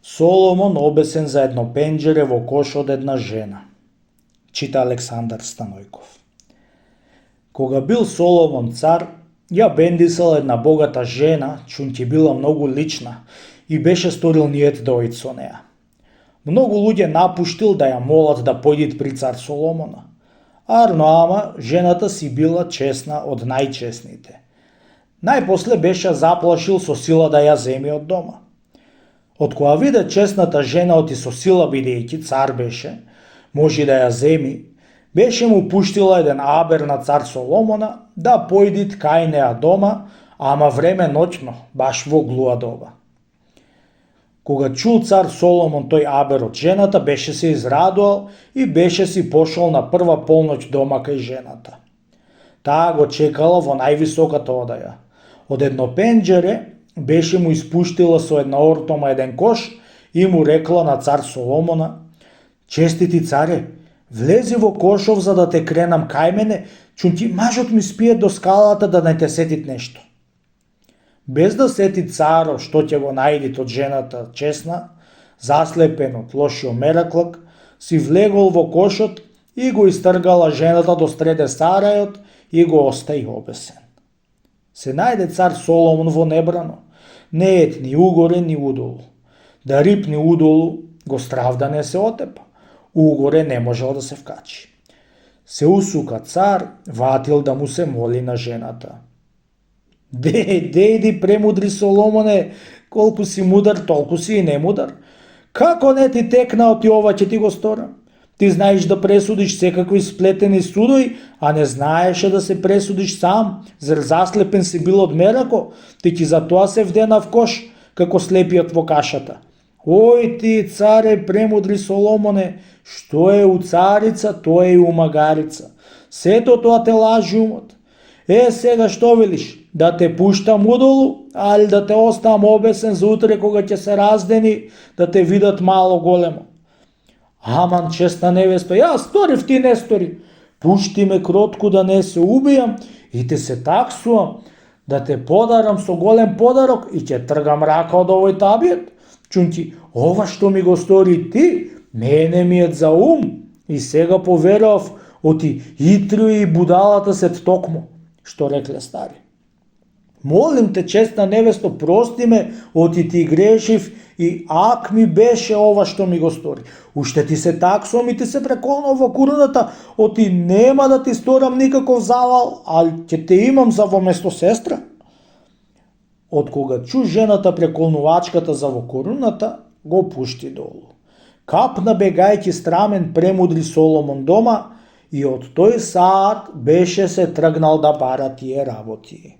Соломон обесен за едно пенџере во кош од една жена. Чита Александар Станојков. Кога бил Соломон цар, ја бендисал една богата жена, чун ќе била многу лична и беше сторил ниет да оид со неа. Многу луѓе напуштил да ја молат да појдит при цар Соломона. Ама жената си била чесна од најчесните. Најпосле беше заплашил со сила да ја земи од дома. Од кога виде чесната жена оти со сила, бидејќи цар беше, може да ја земи, беше му пуштила еден абер на цар Соломона да појдит кај неа дома, ама време ноќно, баш во глуа доба. Кога чул цар Соломон тој абер од жената, беше се израдувал и беше си пошол на прва полноќ дома кај жената. Таа го чекала во највисоката одаја. Од едно пенџере беше му испуштила со една ортома еден кош и му рекла на цар Соломона: "Честити царе, влези во кошов за да те кренам кај мене, чунти мажот ми спие до скалата да не те сетит нешто." Без да сети царо што ќе го најдит од жената чесна, заслепен од лошиот мераклак, си влегол во кошот и го истргала жената до среде сарајот и го остаи обесен. Се најде цар Соломон во небрано, не ет ни угоре ни удолу. Да рипни удолу, го страв да не се отепа, угоре не можел да се вкачи. Се усука цар, ватил да му се моли на жената. Дејди премудри Соломоне, колку си мудар, толку си и немудар. Како не ти текнал ти ова ќе ти го сторам? Ти знаеш да пресудиш секакви сплетени судои, а не знаеше да се пресудиш сам, зар заслепен си бил од мерако, ти ќе затоа се вдена в кош, како слепиот во кашата. Ој ти, царе премудри Соломоне, што е у царица, тоа е и у магарица. Сето тоа те лажи умот. Сега што велиш? Да те пуштам удолу, али да те оставам обесен за утре кога ќе се раздени, да те видат мало големо. Аман, честна невеста, јас сторив, ти не стори. Пушти ме кротко да не се убијам и те се таксувам, да те подарам со голем подарок и ќе тргам рака од овој табиет. Чунки, ова што ми го стори ти, мене ми е за ум и сега поверував оти итру и будалата сет токмо, што рекле стари. Молим те, честна невесто, прости ме, оти ти грешив и ак ми беше ова што ми го стори. Уште ти се таксом и ти се преколнав во куруната, оти нема да ти сторам никаков завал, али ќе те имам за во место сестра. Од кога чу жената преколнувачката за во коруната, го пушти долу. Капна бегајќи страмен премудри Соломон дома и од тој саат беше се тргнал да бара тие работи.